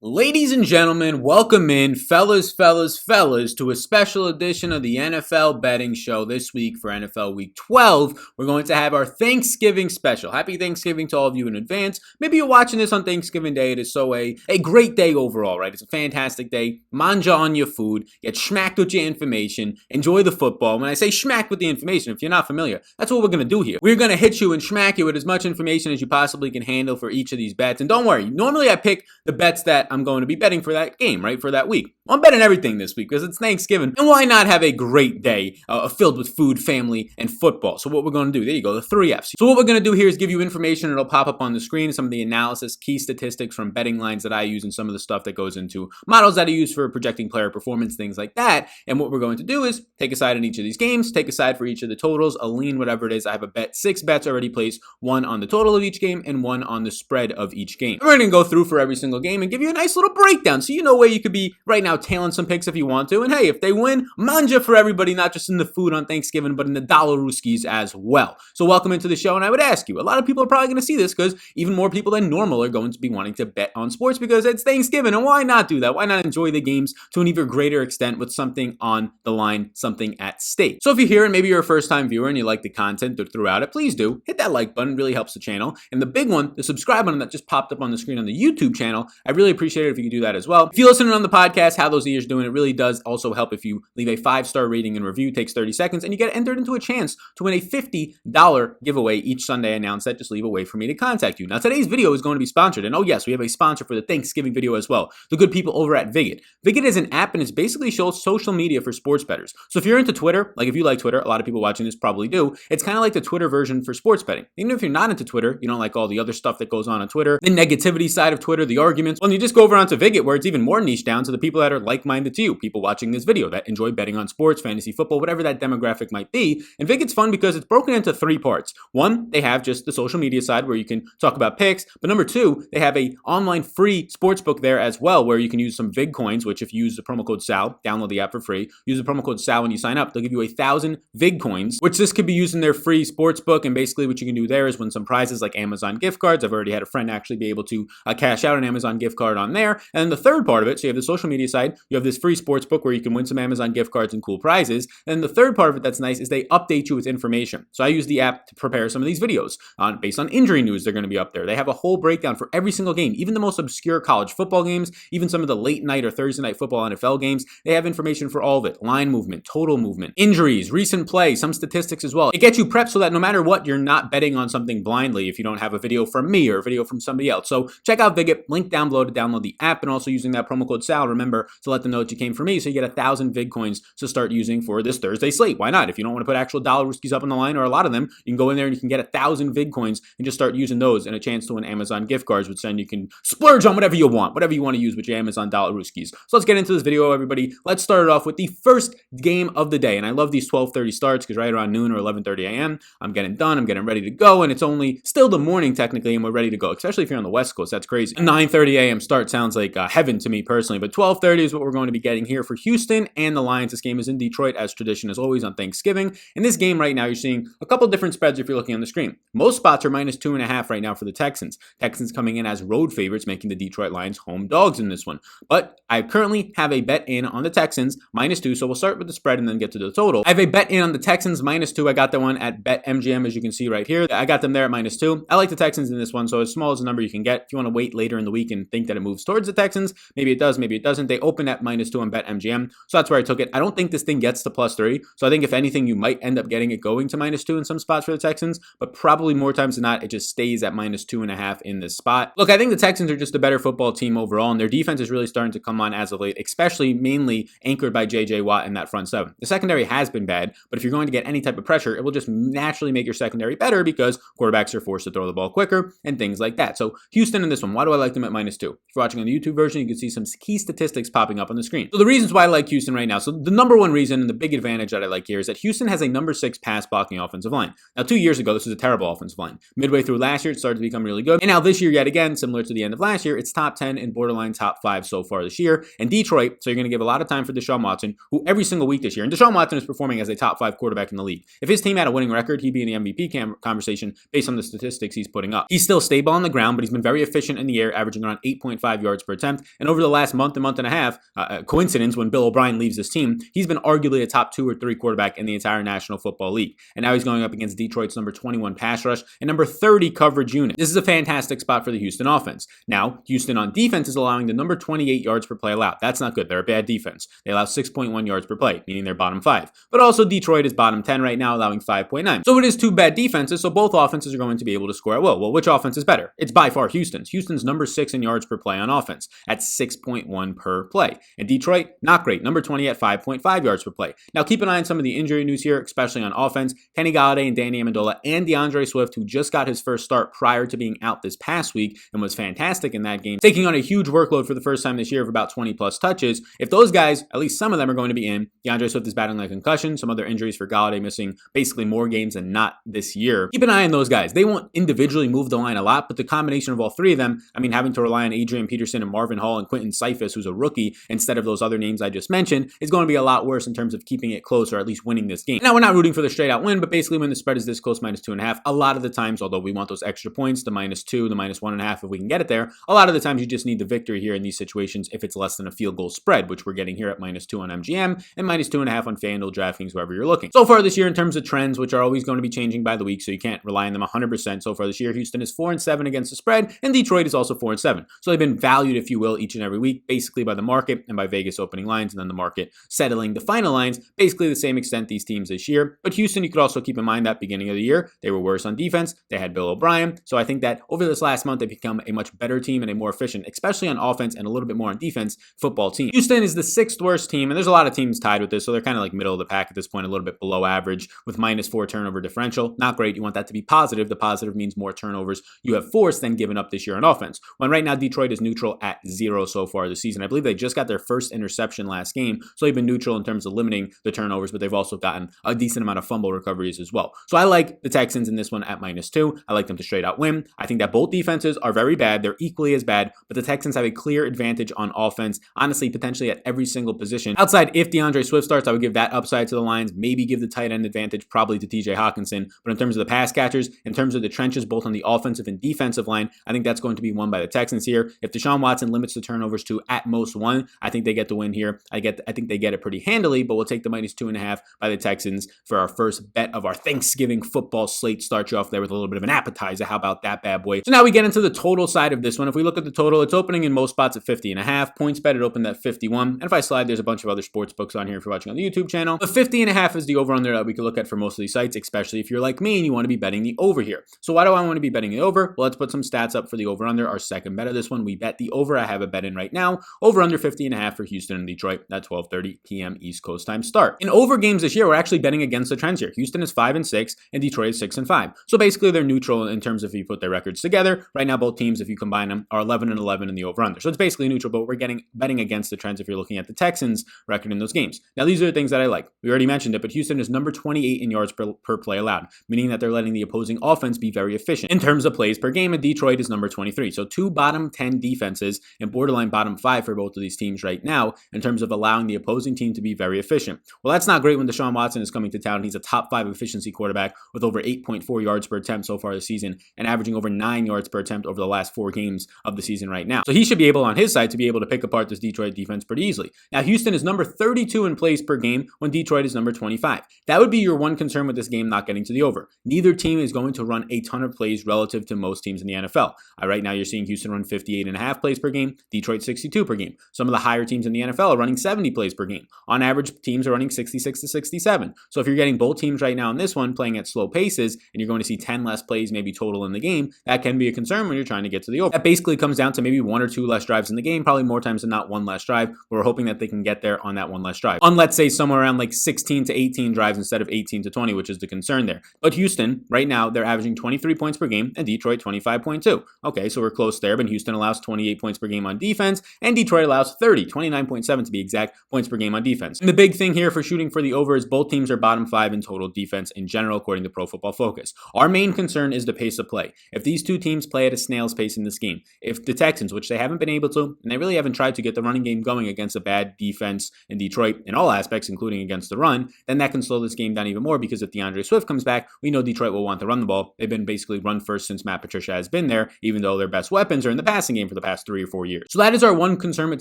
Ladies and gentlemen, welcome in, fellas, to a special edition of the NFL betting show this week for NFL Week 12. We're going to have our Thanksgiving special. Happy Thanksgiving to all of you in advance. Maybe you're watching this on Thanksgiving Day. It is so a great day overall, right? It's a fantastic day. Manja on your food. Get schmacked with your information. Enjoy the football. When I say schmack with the information, if you're not familiar, that's what we're going to do here. We're going to hit you and schmack you with as much information as you possibly can handle for each of these bets. And don't worry, normally I pick the bets that I'm going to be betting for that game, right? For that week. Well, I'm betting everything this week because it's Thanksgiving. And why not have a great day filled with food, family, and football? So what we're going to do, there you go, the 3 Fs. So what we're going to do here is give you information. It'll pop up on the screen, some of the analysis, key statistics from betting lines that I use, and some of the stuff that goes into models that I use for projecting player performance, things like that. And what we're going to do is take a side in each of these games, take a side for each of the totals, a lean, whatever it is. I have a bet, 6 bets already placed, 1 on the total of each game and 1 on the spread of each game. And we're going to go through for every single game and give you a nice little breakdown so you know where you could be right now tailing some picks if you want to. And hey, if they win, manja for everybody, not just in the food on Thanksgiving, but in the dollar rooskies as well. So welcome into the show, and I would ask you, a lot of people are probably going to see this because even more people than normal are going to be wanting to bet on sports because it's Thanksgiving, and why not do that? Why not enjoy the games to an even greater extent with something on the line, something at stake? So if you're here and maybe you're a first-time viewer and you like the content throughout it, please do hit that like button. It really helps the channel. And the big one, the subscribe button that just popped up on the screen on the YouTube channel, I really appreciate it if you could do that as well. If you're listening on the podcast, how those ears doing, it really does also help if you leave a 5-star rating and review. It takes 30 seconds, and you get entered into a chance to win a $50 giveaway each Sunday. I announce that. Just leave a way for me to contact you. Now, today's video is going to be sponsored, and oh yes, we have a sponsor for the Thanksgiving video as well. The good people over at Viget. Viget is an app, and it's basically shows social media for sports bettors. So if you're into Twitter, like if you like Twitter, a lot of people watching this probably do, it's kind of like the Twitter version for sports betting. Even if you're not into Twitter, you don't like all the other stuff that goes on Twitter, the negativity side of Twitter, the arguments, well, you just go over onto Viget where it's even more niche down to the people that are like-minded to you, people watching this video that enjoy betting on sports, fantasy football, whatever that demographic might be. And Viget's fun because it's broken into 3 parts. 1, they have just the social media side where you can talk about picks, but number 2, they have a online free sportsbook there as well where you can use some VIG coins, which if you use the promo code SAL, download the app for free, use the promo code SAL when you sign up, they'll give you 1,000 VIG coins, which this could be used in their free sportsbook. And basically what you can do there is win some prizes like Amazon gift cards. I've already had a friend actually be able to cash out an Amazon gift card on there. And then the third part of it, so you have the social media side, you have this free sports book where you can win some Amazon gift cards and cool prizes. And the third part of it that's nice is they update you with information. So I use the app to prepare some of these videos based on injury news. They're going to be up there. They have a whole breakdown for every single game, even the most obscure college football games, even some of the late night or Thursday night football NFL games. They have information for all of it. Line movement, total movement, injuries, recent play, some statistics as well. It gets you prepped so that no matter what, you're not betting on something blindly if you don't have a video from me or a video from somebody else. So check out Viget, link down below to download the app, and also using that promo code SAL, remember to let them know that you came from me so you get 1,000 VIG coins to start using for this Thursday slate. Why not? If you don't want to put actual dollar rooskies up on the line or a lot of them, you can go in there and you can get 1,000 VIG coins and just start using those and a chance to win Amazon gift cards, which then you can splurge on whatever you want to use with your Amazon dollar rooskies. So let's get into this video, everybody. Let's start it off with the first game of the day. And I love these 12:30 starts because right around noon or 11:30 a.m., I'm getting done, I'm getting ready to go, and it's only still the morning technically, and we're ready to go, especially if you're on the West Coast. That's crazy. A 9:30 a.m. start sounds like heaven to me personally, but 12:30 is what we're going to be getting here for Houston and the Lions. This game is in Detroit, as tradition as always on Thanksgiving. In this game right now, you're seeing a couple different spreads if you're looking on the screen. Most spots are -2.5 right now for the Texans. Texans coming in as road favorites, making the Detroit Lions home dogs in this one. But I currently have a bet in on the Texans, -2, so we'll start with the spread and then get to the total. I have a bet in on the Texans, -2. I got that one at BetMGM, as you can see right here. I got them there at -2. I like the Texans in this one, so as small as the number you can get. If you want to wait later in the week and think that it moves towards the Texans, maybe it does, maybe it doesn't. They open at -2 on BetMGM, so that's where I took it. I don't think this thing gets to +3, so I think if anything, you might end up getting it going to -2 in some spots for the Texans, but probably more times than not, it just stays at -2.5 in this spot. Look, I think the Texans are just a better football team overall, and their defense is really starting to come on as of late, especially mainly anchored by J.J. Watt in that front seven. The secondary has been bad, but if you're going to get any type of pressure, it will just naturally make your secondary better because quarterbacks are forced to throw the ball quicker and things like that. So Houston in this one, why do I like them at -2? If you're watching on the YouTube version, you can see some key statistics popping up on the screen. So the reasons why I like Houston right now. So the number one reason and the big advantage that I like here is that Houston has a number 6 pass blocking offensive line. Now 2 years ago, this was a terrible offensive line. Midway through last year, it started to become really good. And now this year, yet again, similar to the end of last year, it's top 10 and borderline top 5 so far this year. And Detroit, so you're going to give a lot of time for Deshaun Watson, who every single week this year, and Deshaun Watson is performing as a top 5 quarterback in the league. If his team had a winning record, he'd be in the MVP conversation based on the statistics he's putting up. He's still stable on the ground, but he's been very efficient in the air, averaging around 8.5 5.5 yards per attempt. And over the last month and a half, coincidence when Bill O'Brien leaves his team, he's been arguably a top 2 or 3 quarterback in the entire National Football League. And now he's going up against Detroit's number 21 pass rush and number 30 coverage unit. This is a fantastic spot for the Houston offense. Now, Houston on defense is allowing the number 28 yards per play allowed. That's not good. They're a bad defense. They allow 6.1 yards per play, meaning they're bottom 5. But also Detroit is bottom 10 right now, allowing 5.9. So it is 2 bad defenses, so both offenses are going to be able to score at will. Well, which offense is better? It's by far Houston's. Houston's number 6 in yards per play on offense at 6.1 per play. And Detroit, not great. Number 20 at 5.5 yards per play. Now keep an eye on some of the injury news here, especially on offense. Kenny Golladay and Danny Amendola and DeAndre Swift, who just got his first start prior to being out this past week and was fantastic in that game, taking on a huge workload for the first time this year of about 20 plus touches. If those guys, at least some of them, are going to be in, DeAndre Swift is battling a concussion, some other injuries for Golladay, missing basically more games than not this year. Keep an eye on those guys. They won't individually move the line a lot, but the combination of all 3 of them, I mean, having to rely on Adrian Peterson and Marvin Hall and Quentin Cephas, who's a rookie, instead of those other names I just mentioned, is going to be a lot worse in terms of keeping it close or at least winning this game. Now, we're not rooting for the straight out win, but basically when the spread is this close, -2.5, a lot of the times, although we want those extra points, the -2, the -1.5, if we can get it there, a lot of the times you just need the victory here in these situations if it's less than a field goal spread, which we're getting here at -2 on MGM and -2.5 on FanDuel, DraftKings, wherever you're looking. So far this year in terms of trends, which are always going to be changing by the week, so you can't rely on them 100%. So far this year, Houston is 4-7 against the spread, and Detroit is also 4-7. So they've been valued, if you will, each and every week, basically by the market and by Vegas opening lines, and then the market settling the final lines, basically the same extent these teams this year. But Houston, you could also keep in mind that beginning of the year, they were worse on defense. They had Bill O'Brien. So I think that over this last month, they've become a much better team and a more efficient, especially on offense and a little bit more on defense, football team. Houston is the 6th worst team, and there's a lot of teams tied with this, so they're kind of like middle of the pack at this point, a little bit below average with -4 turnover differential. Not great. You want that to be positive. The positive means more turnovers you have forced than given up this year on offense. When right now Detroit is neutral at 0 so far this season. I believe they just got their first interception last game, so they've been neutral in terms of limiting the turnovers, but they've also gotten a decent amount of fumble recoveries as well. So I like the Texans in this one at -2. I like them to straight out win. I think that both defenses are very bad. They're equally as bad, but the Texans have a clear advantage on offense, honestly, potentially at every single position. Outside, if DeAndre Swift starts, I would give that upside to the Lions, maybe give the tight end advantage probably to TJ Hawkinson. But in terms of the pass catchers, in terms of the trenches, both on the offensive and defensive line, I think that's going to be won by the Texans here. If Deshaun Watson limits the turnovers to at most 1, I think they get the win here. I think they get it pretty handily, but we'll take the -2.5 by the Texans for our first bet of our Thanksgiving football slate. Start you off there with a little bit of an appetizer. How about that bad boy? So now we get into the total side of this one. If we look at the total, it's opening in most spots at 50.5. Points bet, it opened at 51. And if I slide, there's a bunch of other sports books on here if you're watching on the YouTube channel. But 50.5 is the over-under that we can look at for most of these sites, especially if you're like me and you want to be betting the over here. So why do I want to be betting the over? Well, let's put some stats up for the over-under. Our second bet of this one, we bet the over. I have a bet in right now. Over-under 50.5 for Houston and Detroit at 12:30 p.m. East Coast time start. In over games this year, we're actually betting against the trends here. Houston is 5-6 and Detroit is 6-5. So basically they're neutral in terms of if you put their records together. Right now, both teams, if you combine them, are 11-11 in the over-under. So it's basically neutral, but we're betting against the trends if you're looking at the Texans record in those games. Now, these are the things that I like. We already mentioned it, but Houston is number 28 in yards per play allowed, meaning that they're letting the opposing offense be very efficient. In terms of plays per game, and Detroit is number 23. So 2 bottom 10 defenses and borderline bottom 5 for both of these teams right now in terms of allowing the opposing team to be very efficient. Well, that's not great when Deshaun Watson is coming to town. He's a top 5 efficiency quarterback with over 8.4 yards per attempt so far this season and averaging over 9 yards per attempt over the last 4 games of the season right now. So he should be able on his side to be able to pick apart this Detroit defense pretty easily. Now, Houston is number 32 in plays per game when Detroit is number 25. That would be your one concern with this game not getting to the over. Neither team is going to run a ton of plays relative to most teams in the NFL. Right now, you're seeing Houston run 58.5 plays per game, Detroit 62 per game. Some of the higher teams in the NFL are running 70 plays per game. On average, teams are running 66 to 67. So if you're getting both teams right now in this one playing at slow paces and you're going to see 10 less plays maybe total in the game, that can be a concern when you're trying to get to the over. That basically comes down to maybe 1 or 2 less drives in the game, probably more times than not 1 less drive. We're hoping that they can get there on that 1 less drive. On, let's say, somewhere around like 16 to 18 drives instead of 18 to 20, which is the concern there. But Houston, right now, they're averaging 23 points per game and Detroit 25.2. Okay, so we're close there, but Houston allows 28 points per game on defense and Detroit allows 29.7 to be exact, points per game on defense. And the big thing here for shooting for the over is both teams are bottom 5 in total defense in general, according to Pro Football Focus. Our main concern is the pace of play. If these two teams play at a snail's pace in this game, if the Texans, which they haven't been able to, and they really haven't tried to get the running game going against a bad defense in Detroit in all aspects, including against the run, then that can slow this game down even more because if DeAndre Swift comes back, we know Detroit will want to run the ball. They've been basically run first since Matt Patricia has been there, even though their best weapons are in the passing game for the the past 3 or 4 years. So that is our one concern with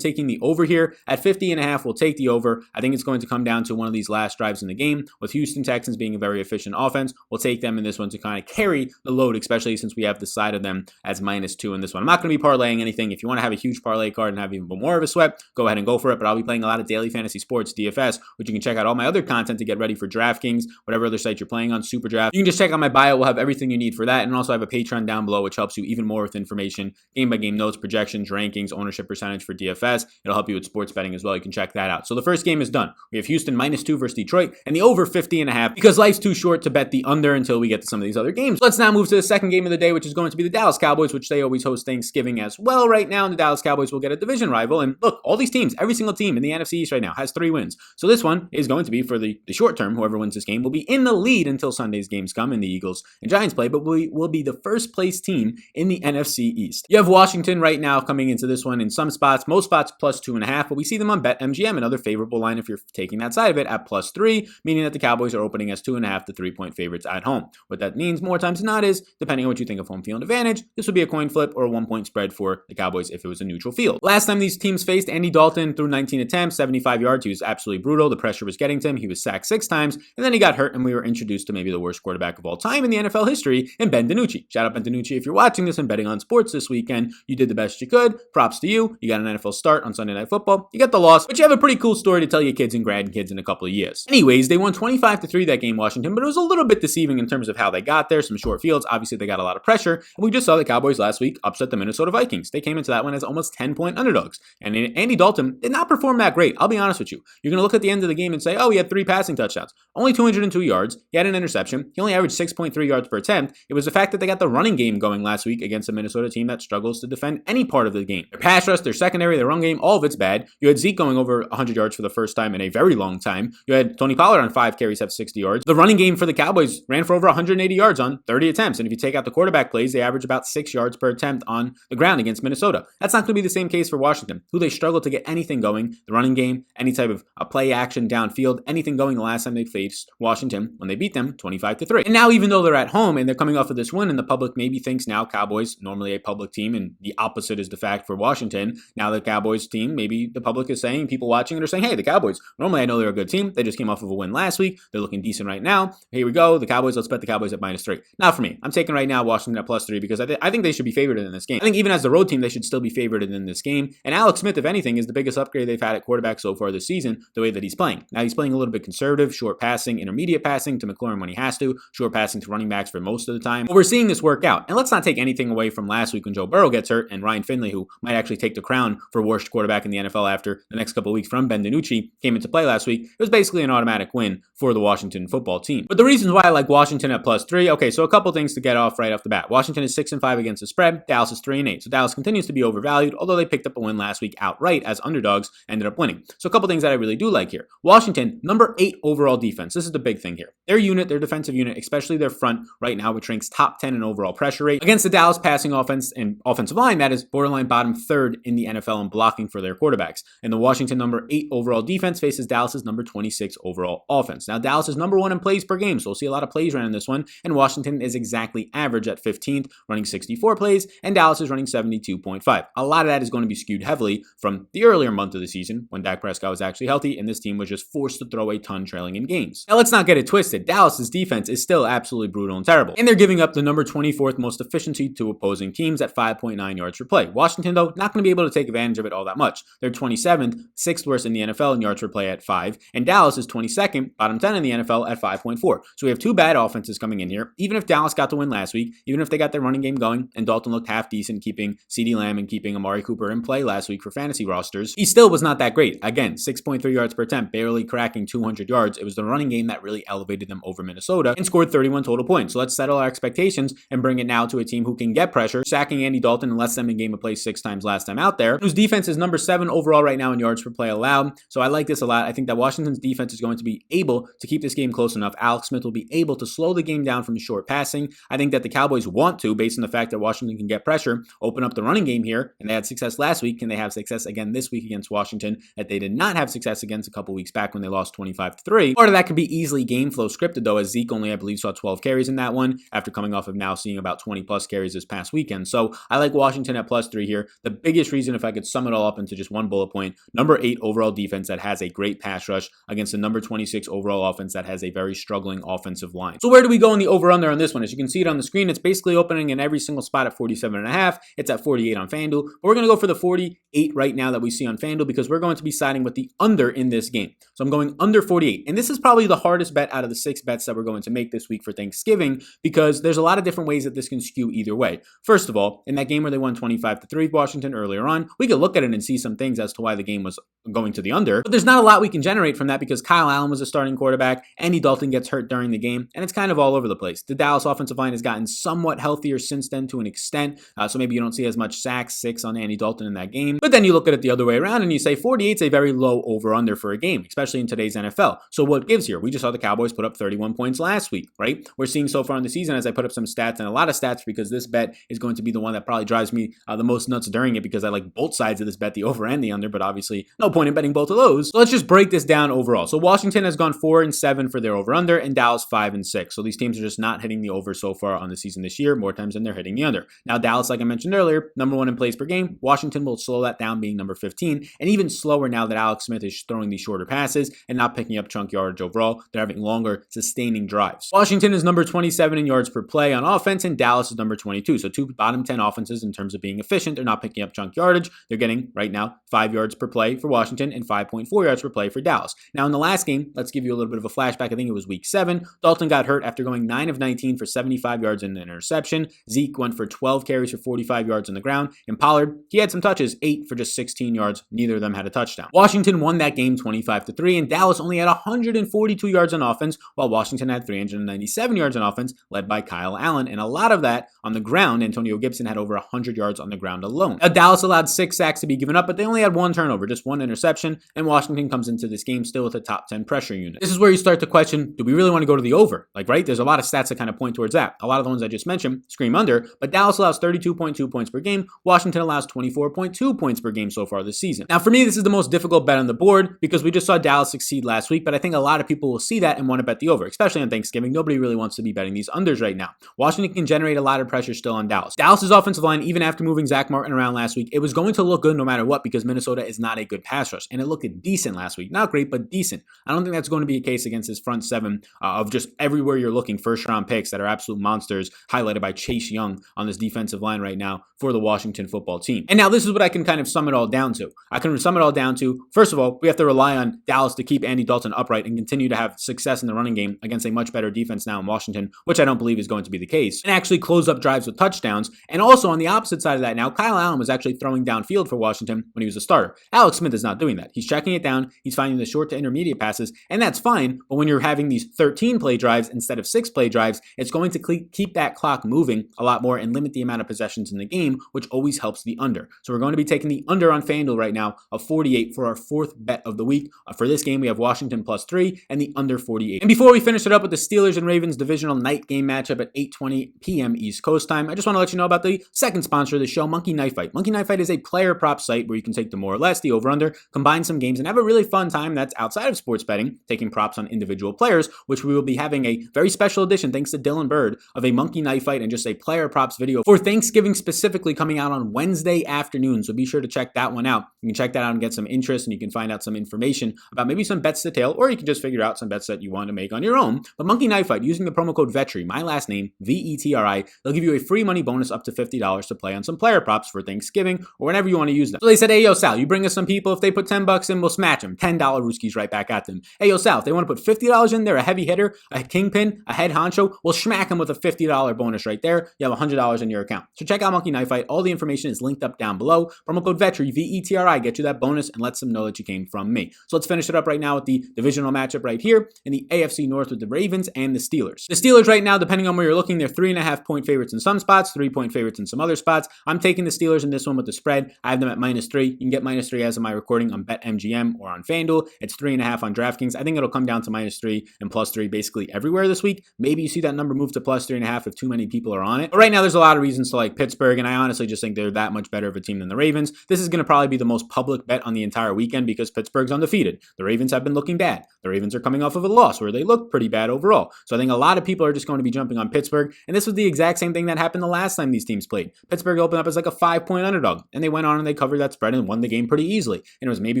taking the over here. At 50.5, we'll take the over. I think it's going to come down to one of these last drives in the game. With Houston Texans being a very efficient offense, we'll take them in this one to kind of carry the load, especially since we have the side of them as -2 in this one. I'm not going to be parlaying anything. If you want to have a huge parlay card and have even more of a sweat, go ahead and go for it. But I'll be playing a lot of daily fantasy sports, DFS, which you can check out all my other content to get ready for DraftKings, whatever other site you're playing on, Super Draft. You can just check out my bio. We'll have everything you need for that. And also I have a Patreon down below, which helps you even more with information, game-by-game notes, projections, rankings, ownership percentage for DFS. It'll help you with sports betting as well. You can check that out. So the first game is done. We have Houston -2 versus Detroit and the over 50.5 because life's too short to bet the under until we get to some of these other games. Let's now move to the second game of the day, which is going to be the Dallas Cowboys, which they always host Thanksgiving as well right now. And the Dallas Cowboys will get a division rival. And look, all these teams, every single team in the NFC East right now has 3 wins. So this one is going to be for the short term. Whoever wins this game will be in the lead until Sunday's games come and the Eagles and Giants play, but we will be the first place team in the NFC East. You have Washington right now coming into this one in some spots, most spots +2.5, but we see them on BetMGM, another favorable line if you're taking that side of it, at +3, meaning that the Cowboys are opening as 2.5 to 3-point favorites at home. What that means more times than not is, depending on what you think of home field advantage, this would be a coin flip or a 1-point spread for the Cowboys if it was a neutral field. Last time these teams faced, Andy Dalton threw 19 attempts, 75 yards. He was absolutely brutal. The pressure was getting to him. He was sacked 6 times, and then he got hurt, and we were introduced to maybe the worst quarterback of all time in the NFL history, and Ben DiNucci. Shout out Ben DiNucci if you're watching this and betting on sports this weekend. You did the best you could. Props to you. You got an NFL start on Sunday Night Football. You got the loss, but you have a pretty cool story to tell your kids and grandkids in a couple of years. Anyways, they won 25-3 that game, Washington, but it was a little bit deceiving in terms of how they got there. Some short fields. Obviously, they got a lot of pressure, and we just saw the Cowboys last week upset the Minnesota Vikings. They came into that one as almost 10-point underdogs, and Andy Dalton did not perform that great. I'll be honest with you. You're going to look at the end of the game and say, oh, he had 3 passing touchdowns, only 202 yards. He had an interception. He only averaged 6.3 yards per attempt. It was the fact that they got the running game going last week against a Minnesota team that struggles to defend any part of the game. Their pass rush, their secondary, their run game, all of it's bad. You had Zeke going over 100 yards for the first time in a very long time. You had Tony Pollard on 5 carries have 60 yards. The running game for the Cowboys ran for over 180 yards on 30 attempts. And if you take out the quarterback plays, they average about 6 yards per attempt on the ground against Minnesota. That's not going to be the same case for Washington, who they struggle to get anything going. The running game, any type of a play action downfield, anything going the last time they faced Washington when they beat them 25-3. And now, even though they're at home and they're coming off of this win, and the public maybe thinks now Cowboys, normally a public team, and the opposite is the fact for Washington. Now the Cowboys team, maybe the public is saying, people watching it are saying, hey, the Cowboys, normally I know they're a good team. They just came off of a win last week. They're looking decent right now. Here we go. The Cowboys, let's bet the Cowboys at -3. Not for me. I'm taking right now Washington at +3 because I think they should be favored in this game. I think even as the road team, they should still be favored in this game. And Alex Smith, if anything, is the biggest upgrade they've had at quarterback so far this season, the way that he's playing. Now he's playing a little bit conservative, short passing, intermediate passing to McLaurin when he has to, short passing to running backs for most of the time. But we're seeing this work out. And let's not take anything away from last week when Joe Burrow gets hurt and Ryan Finley, who might actually take the crown for worst quarterback in the NFL after the next couple of weeks from Ben DiNucci, came into play last week. It was basically an automatic win for the Washington football team. But the reasons why I like Washington at +3, okay, so a couple things to get off right off the bat. Washington is 6-5 against the spread. Dallas is 3-8. So Dallas continues to be overvalued, although they picked up a win last week outright as underdogs, ended up winning. So a couple things that I really do like here. Washington, number 8 overall defense. This is the big thing here. Their unit, their defensive unit, especially their front right now, which ranks top 10 in overall pressure rate. Against the Dallas passing offense and offensive line, that is borderline bottom 3rd in the NFL in blocking for their quarterbacks. And the Washington number 8 overall defense faces Dallas's number 26 overall offense. Now, Dallas is number 1 in plays per game, so we'll see a lot of plays ran in this one. And Washington is exactly average at 15th, running 64 plays, and Dallas is running 72.5. A lot of that is going to be skewed heavily from the earlier month of the season when Dak Prescott was actually healthy and this team was just forced to throw a ton trailing in games. Now, let's not get it twisted. Dallas's defense is still absolutely brutal and terrible. And they're giving up the number 24th most efficiency to opposing teams at 5.9 yards per play. Washington, though, not going to be able to take advantage of it all that much. They're 27th, 6th worst in the NFL in yards per play at 5, and Dallas is 22nd, bottom 10 in the NFL at 5.4. So we have 2 bad offenses coming in here. Even if Dallas got the win last week, even if they got their running game going, and Dalton looked half decent keeping CeeDee Lamb and keeping Amari Cooper in play last week for fantasy rosters, he still was not that great. Again, 6.3 yards per attempt, barely cracking 200 yards. It was the running game that really elevated them over Minnesota and scored 31 total points. So let's settle our expectations and bring it now to a team who can get pressure, sacking Andy Dalton and less than in game of play 6 times last time out there, whose defense is number 7 overall right now in yards per play allowed. So I like this a lot. I think that Washington's defense is going to be able to keep this game close enough. Alex Smith will be able to slow the game down from short passing. I think that the Cowboys want to, based on the fact that Washington can get pressure, open up the running game here, and they had success last week. Can they have success again this week against Washington that they did not have success against a couple weeks back when they lost 25-3? Part of that can be easily game flow scripted, though, as Zeke only, I believe, saw 12 carries in that one after coming off of now seeing about 20 plus carries this past weekend. So I like Washington at +3 here. The biggest reason, if I could sum it all up into just one bullet point, number 8 overall defense that has a great pass rush against the number 26 overall offense that has a very struggling offensive line. So where do we go in the over-under on this one? As you can see it on the screen, it's basically opening in every single spot at 47.5. It's at 48 on FanDuel. But we're going to go for the 48 right now that we see on FanDuel because we're going to be siding with the under in this game. So I'm going under 48. And this is probably the hardest bet out of the 6 bets that we're going to make this week for Thanksgiving because there's a lot of different ways that this can skew either way. First of all, in that game where they won 25-3 Washington earlier on, we could look at it and see some things as to why the game was going to the under. But there's not a lot we can generate from that because Kyle Allen was a starting quarterback. Andy Dalton gets hurt during the game, and it's kind of all over the place. The Dallas offensive line has gotten somewhat healthier since then to an extent, so maybe you don't see as much sacks, 6 on Andy Dalton in that game. But then you look at it the other way around and you say 48 is a very low over-under for a game, especially in today's NFL. So what gives here? We just saw the Cowboys put up 31 points last week, right? We're seeing so far in the season as I put up some stats and a lot of stats because this bet is going to be the one that probably drives me the most nuts during it because I like both sides of this bet, the over and the under, but obviously no point in betting both of those. So let's just break this down overall. So Washington has gone 4-7 for their over-under and Dallas 5-6. So these teams are just not hitting the over so far on the season this year, more times than they're hitting the under. Now Dallas, like I mentioned earlier, number 1 in plays per game. Washington will slow that down, being number 15, and even slower now that Alex Smith is throwing these shorter passes and not picking up chunk yardage overall. They're having longer sustaining drives. Washington is number 27 in yards per play on offense, and Dallas is number 22. So 2 bottom 10 offenses in terms of being efficient. They're not picking up chunk yardage. They're getting right now 5 yards per play for Washington and 5.4 yards per play for Dallas. Now in the last game, let's give you a little bit of a flashback. I think it was week 7. Dalton got hurt after going 9 of 19 for 75 yards and an interception. Zeke went for 12 carries for 45 yards on the ground. And Pollard, he had some touches, 8 for just 16 yards. Neither of them had a touchdown. Washington won that game 25-3, and Dallas only had 142 yards on offense, while Washington had 397 yards on offense, led by Kyle Allen. And a lot of that on the ground. Antonio Gibson had over 100 yards on the ground alone. Now, Dallas allowed 6 sacks to be given up, but they only had 1 turnover, just 1 interception, and Washington comes into this game still with a top 10 pressure unit. This is where you start to question, do we really want to go to the over? Like, right? There's a lot of stats that kind of point towards that. A lot of the ones I just mentioned scream under, but Dallas allows 32.2 points per game. Washington allows 24.2 points per game so far this season. Now, for me, this is the most difficult bet on the board because we just saw Dallas succeed last week, but I think a lot of people will see that and want to bet the over, especially on Thanksgiving. Nobody really wants to be betting these unders right now. Washington can generate a lot of pressure still on Dallas. Dallas's offensive line, even after moving Zach Martin around last week, it was going to look good no matter what because Minnesota is not a good pass rush, and it looked decent last week. Not great, but decent. I don't think that's going to be a case against his front 7 of just everywhere you're looking first-round picks that are absolute monsters, highlighted by Chase Young on this defensive line right now for the Washington football team. And now this is what I can kind of sum it all down to. I can sum it all down to, first of all, we have to rely on Dallas to keep Andy Dalton upright and continue to have success in the running game against a much better defense now in Washington, which I don't believe is going to be the case, and actually close up drives with touchdowns. And also on the opposite side of that now, Kyle Allen was actually throwing downfield for Washington when he was a starter. Alex Smith is not doing that. He's checking it down. He's finding the short to intermediate passes, and that's fine. But when you're having these 13 play drives instead of 6 play drives, it's going to keep that clock moving a lot more and limit the amount of possessions in the game, which always helps the under. So we're going to be taking the under on FanDuel right now of 48 for our 4th bet of the week. For this game, we have Washington +3 and the under 48. And before we finish it up with the Steelers and Ravens divisional night game matchup at 8:20 p.m. East Coast time, I just want to let you know about the second sponsor of the show, Monkey Knife Fight. Monkey Knife Fight is a player prop site where you can take the more or less, the over-under, combine some games, and have a really fun time that's outside of sports betting, taking props on individual players, which we will be having a very special edition, thanks to Dylan Bird, of a Monkey Knife Fight and just a player props video for Thanksgiving specifically coming out on Wednesday afternoon. So be sure to check that one out. You can check that out and get some interest, and you can find out some information about maybe some bets to tail, or you can just figure out some bets that you want to make on your own. But Monkey Knife Fight, using the promo code VETRI, my last name, VETRI, they'll give you a free money bonus up to $50 to play on some player props for Thanksgiving or whenever you want to use them. So they said, hey, yo, Sal, you bring us some people. If they put $10 in, we'll smash them. $10 Rooskies right back at them. Hey, yo, Sal, if they want to put $50 in there, a heavy hitter, a kingpin, a head honcho, we'll smack them with a $50 bonus right there. You have $100 in your account. So check out Monkey Knife Fight. All the information is linked up down below. Promo code VETRI, VETRI, get you that bonus and let them know that you came from me. So let's finish it up right now with the divisional matchup right here in the AFC North with the Ravens and the Steelers. The Steelers right now, depending on where you're looking, they're 3.5-point favorites in some spots, 3-point favorites in some other spots. I'm taking the Steelers in this one with the spread. I have them at -3. You can get -3 as of my recording on BetMGM or on FanDuel. It's 3.5 on DraftKings. I think it'll come down to -3 and +3 basically everywhere this week. Maybe you see that number move to +3.5 if too many people are on it. But right now, there's a lot of reasons to like Pittsburgh, and I honestly just think they're that much better of a team than the Ravens. This is going to probably be the most public bet on the entire weekend because Pittsburgh's undefeated. The Ravens have been looking bad. The Ravens are coming off of a loss where they look pretty bad overall. So I think a lot of people are just going to be jumping on Pittsburgh, and this was the exact same thing that happened the last time these teams played. Pittsburgh opened up as like a 5-point underdog. And they went on and they covered that spread and won the game pretty easily. And it was maybe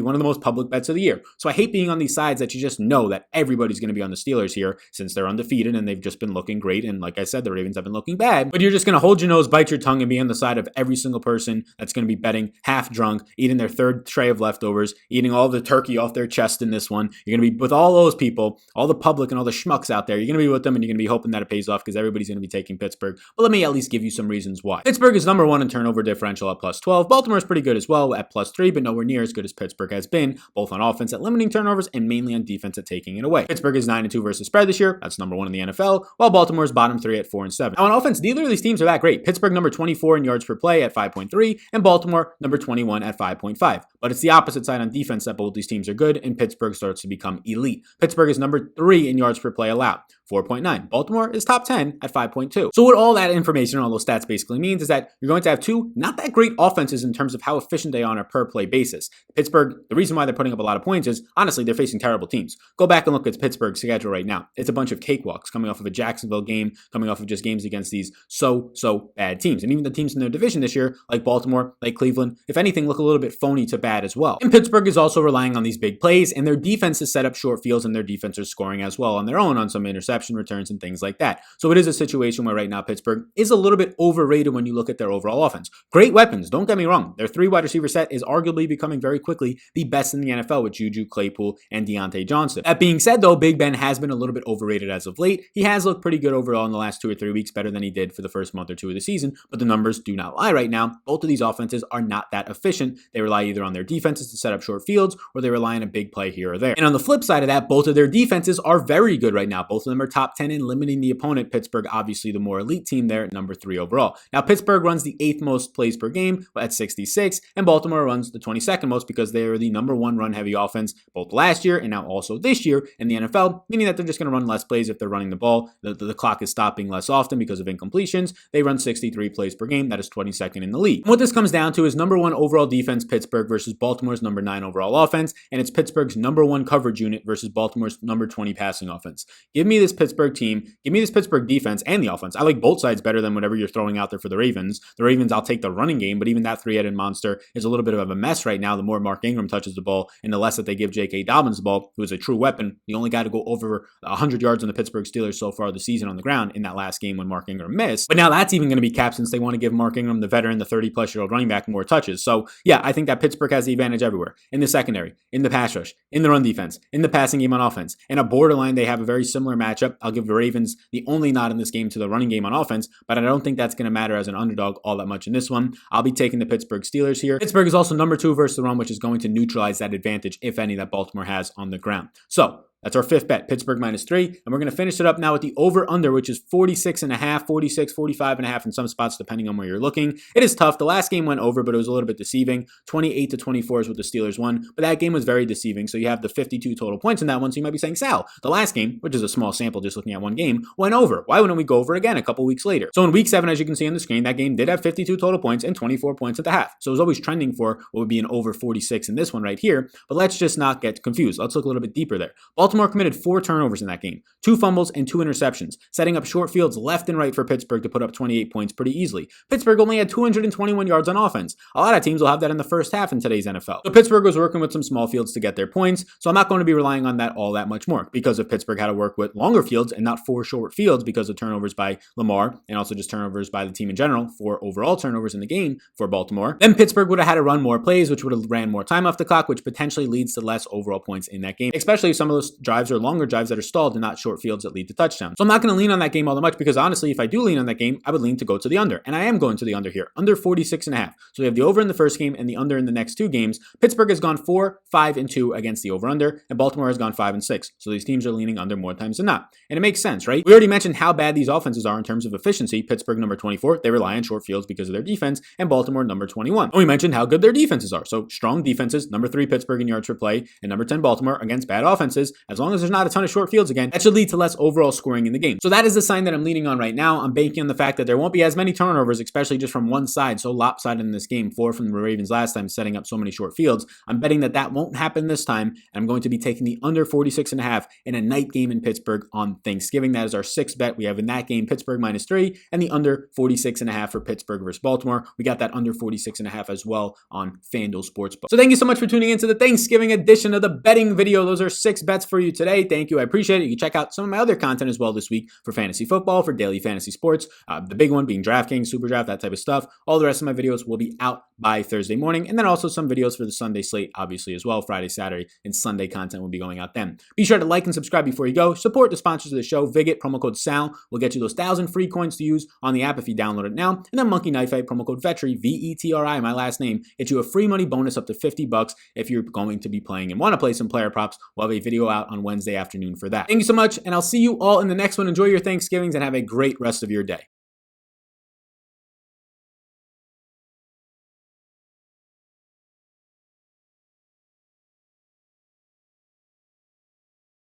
one of the most public bets of the year. So I hate being on these sides that you just know that everybody's going to be on the Steelers here since they're undefeated and they've just been looking great. And like I said, the Ravens have been looking bad. But you're just going to hold your nose, bite your tongue, and be on the side of every single person that's going to be betting half drunk, eating their third tray of leftovers, eating all the turkey off their chest in this one. You're going to be with all those people, all the public and all the schmucks out there. You're going to be with them and you're going to be hoping that it pays off because everybody's going to be taking Pittsburgh. But let me at least give you some reasons why. Pittsburgh is number 1 in turnover differential at plus 12. Baltimore is pretty good as well at plus 3, but nowhere near as good as Pittsburgh has been, both on offense at limiting turnovers and mainly on defense at taking it away. Pittsburgh is 9-2 versus spread this year. That's number 1 in the NFL, while Baltimore is bottom 3 at 4-7. Now on offense, neither of these teams are that great. Pittsburgh number 24 in yards per play at 5.3 and Baltimore number 21 at 5.5. But it's the opposite side on defense that both these teams are good and Pittsburgh starts to become elite. Pittsburgh is number 3 in yards per play allowed, 4.9. Baltimore is top 10 at 5.2. So what all that information and all those stats basically means is that you're going to have two not that great offenses in terms of how efficient they are on a per play basis. Pittsburgh, the reason why they're putting up a lot of points is honestly they're facing terrible teams. Go back and look at Pittsburgh's schedule right now. It's a bunch of cakewalks coming off of a Jacksonville game, coming off of just games against these so bad teams. And even the teams in their division this year, like Baltimore, like Cleveland, if anything, look a little bit phony to bad as well. And Pittsburgh is also relying on these big plays, and their defense is set up short fields, and their defense is scoring as well on their own on some interception returns and things like that. So it is a situation where right now Pittsburgh is a little bit overrated when you look at their overall offense. Great weapons, don't get me wrong. Their 3 wide receiver set is arguably becoming very quickly the best in the NFL with Juju, Claypool, and Deontay Johnson. That being said though, Big Ben has been a little bit overrated as of late. He has looked pretty good overall in the last 2 or 3 weeks, better than he did for the first month or 2 of the season, but the numbers do not lie right now. Both of these offenses are not that efficient. They rely either on their defenses to set up short fields or they rely on a big play here or there. And on the flip side of that, both of their defenses are very good right now. Both of them are top 10 in limiting the opponent. Pittsburgh, obviously the more elite team there, number 3 overall. Now, Pittsburgh runs the 8th most plays per game at 66, and Baltimore runs the 22nd most because they are the number 1 run-heavy offense both last year and now also this year in the NFL, meaning that they're just going to run less plays if they're running the ball. The clock is stopping less often because of incompletions. They run 63 plays per game. That is 22nd in the league. And what this comes down to is number 1 overall defense Pittsburgh versus Baltimore's number 9 overall offense, and it's Pittsburgh's number 1 coverage unit versus Baltimore's number 20 passing offense. Give me this Pittsburgh team. Give me this Pittsburgh defense and the offense. I like both sides better than whatever you're throwing out there for the Ravens. The Ravens, I'll take the running game, but even that 3-headed monster is a little bit of a mess right now. The more Mark Ingram touches the ball and the less that they give J.K. Dobbins the ball, who is a true weapon, the only guy to go over 100 yards on the Pittsburgh Steelers so far this season on the ground in that last game when Mark Ingram missed. But now that's even going to be capped since they want to give Mark Ingram, the veteran, the 30-plus-year-old running back, more touches. So yeah, I think that Pittsburgh has the advantage everywhere. In the secondary, in the pass rush, in the run defense, in the passing game on offense. In a borderline, they have a very similar matchup. I'll give the Ravens the only nod in this game to the running game on offense, but I don't think that's going to matter as an underdog all that much in this one. I'll be taking the Pittsburgh Steelers here. Pittsburgh is also number 2 versus the run, which is going to neutralize that advantage, if any, that Baltimore has on the ground. So that's our 5th bet, Pittsburgh -3. And we're going to finish it up now with the over-under, which is 46.5, 46, 45.5 in some spots, depending on where you're looking. It is tough. The last game went over, but it was a little bit deceiving. 28-24 is what the Steelers won, but that game was very deceiving. So you have the 52 total points in that one. So you might be saying, Sal, the last game, which is a small sample just looking at one game, went over. Why wouldn't we go over again a couple weeks later? So in week 7, as you can see on the screen, that game did have 52 total points and 24 points at the half. So it was always trending for what would be an over 46 in this one right here. But let's just not get confused. Let's look a little bit deeper there. Baltimore committed 4 turnovers in that game, 2 fumbles and 2 interceptions, setting up short fields left and right for Pittsburgh to put up 28 points pretty easily. Pittsburgh only had 221 yards on offense. A lot of teams will have that in the first half in today's NFL. So Pittsburgh was working with some small fields to get their points, so I'm not going to be relying on that all that much more because if Pittsburgh had to work with longer fields and not 4 short fields because of turnovers by Lamar and also just turnovers by the team in general, 4 overall turnovers in the game for Baltimore, then Pittsburgh would have had to run more plays, which would have ran more time off the clock, which potentially leads to less overall points in that game, especially if some of those drives are longer drives that are stalled and not short fields that lead to touchdowns. So I'm not going to lean on that game all that much because honestly, if I do lean on that game, I would lean to go to the under. And I am going to the under here, under 46.5. So we have the over in the first game and the under in the next 2 games. Pittsburgh has gone 4, 5, and 2 against the over-under, and Baltimore has gone 5 and 6. So these teams are leaning under more times than not. And it makes sense, right? We already mentioned how bad these offenses are in terms of efficiency. Pittsburgh number 24, they rely on short fields because of their defense, and Baltimore number 21. And we mentioned how good their defenses are. So strong defenses, number 3 Pittsburgh in yards per play, and number 10 Baltimore against bad offenses as long as there's not a ton of short fields again, that should lead to less overall scoring in the game. So that is the sign that I'm leaning on right now. I'm banking on the fact that there won't be as many turnovers, especially just from one side, so lopsided in this game. 4 from the Ravens last time, setting up so many short fields. I'm betting that won't happen this time, and I'm going to be taking the under 46.5 in a night game in Pittsburgh on Thanksgiving. That is our 6th bet. We have in that game Pittsburgh -3 and the under 46.5 for Pittsburgh versus Baltimore. We got that under 46.5 as well on FanDuel Sportsbook. So thank you so much for tuning into the Thanksgiving edition of the betting video. Those are 6 bets for you today. Thank you. I appreciate it. You can check out some of my other content as well this week for fantasy football, for daily fantasy sports. The big one being DraftKings, Super Draft, that type of stuff. All the rest of my videos will be out by Thursday morning. And then also some videos for the Sunday slate, obviously, as well. Friday, Saturday, and Sunday content will be going out then. Be sure to like and subscribe before you go. Support the sponsors of the show. Viget, promo code SAL, will get you those 1,000 free coins to use on the app if you download it now. And then Monkey Knife Fight, promo code VETRI, VETRI, my last name, get you a free money bonus up to $50 if you're going to be playing and want to play some player props. We'll have a video out on Wednesday afternoon for that. Thank you so much, and I'll see you all in the next one. Enjoy your Thanksgivings and have a great rest of your day.